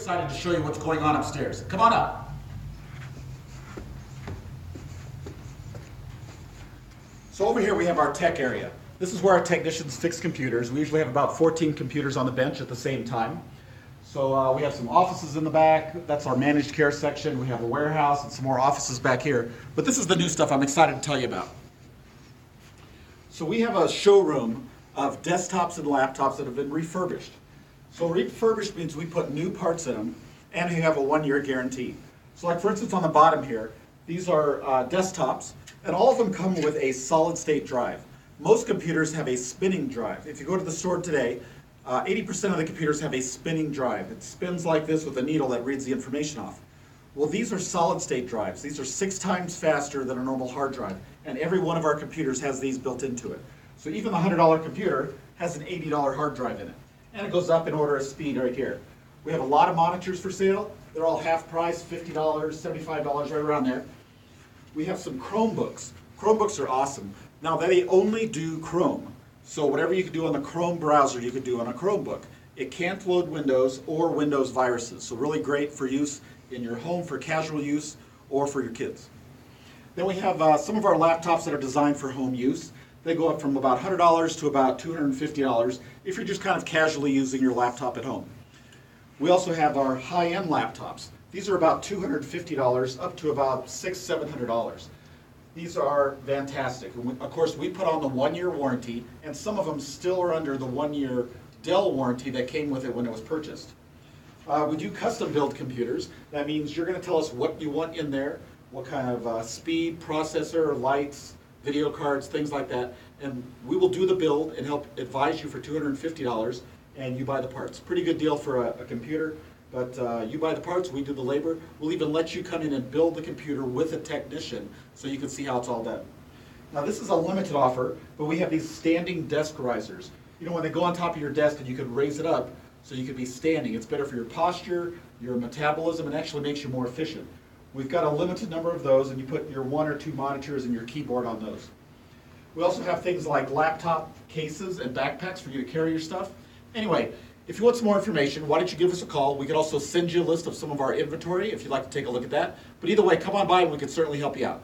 excited to show you what's going on upstairs. Come on up. So over here we have our tech area. This is where our technicians fix computers. We usually have about 14 computers on the bench at the same time. So we have some offices in the back. That's our managed care section. We have a warehouse and some more offices back here. But this is the new stuff I'm excited to tell you about. So we have a showroom of desktops and laptops that have been refurbished. So refurbished means we put new parts in them and we have a 1-year guarantee. So like for instance on the bottom here, these are desktops and all of them come with a solid state drive. Most computers have a spinning drive. If you go to the store today, 80% of the computers have a spinning drive. It spins like this with a needle that reads the information off. Well, these are solid state drives. These are 6 times faster than a normal hard drive. And every one of our computers has these built into it. So even the $100 computer has an $80 hard drive in it. And it goes up in order of speed right here. We have a lot of monitors for sale. They're all half price, $50, $75, right around there. We have some Chromebooks. Chromebooks are awesome. Now they only do Chrome. So whatever you can do on the Chrome browser, you can do on a Chromebook. It can't load Windows or Windows viruses. So really great for use in your home for casual use or for your kids. Then we have some of our laptops that are designed for home use. They go up from about $100 to about $250 if you're just kind of casually using your laptop at home. We also have our high-end laptops. These are about $250 up to about $600, $700. These are fantastic. Of course, we put on the 1-year warranty, and some of them still are under the 1-year Dell warranty that came with it when it was purchased. We do custom build computers. That means you're going to tell us what you want in there, what kind of speed, processor, lights, video cards, things like that, and we will do the build and help advise you for $250, and you buy the parts. Pretty good deal for a computer. But you buy the parts, we do the labor. We'll even let you come in and build the computer with a technician so you can see how it's all done. Now this is a limited offer, but we have these standing desk risers. You know, when they go on top of your desk and you can raise it up so you can be standing. It's better for your posture, your metabolism, and actually makes you more efficient. We've got a limited number of those, and you put your 1 or 2 monitors and your keyboard on those. We also have things like laptop cases and backpacks for you to carry your stuff. Anyway, if you want some more information, why don't you give us a call? We could also send you a list of some of our inventory if you'd like to take a look at that. But either way, come on by and we can certainly help you out.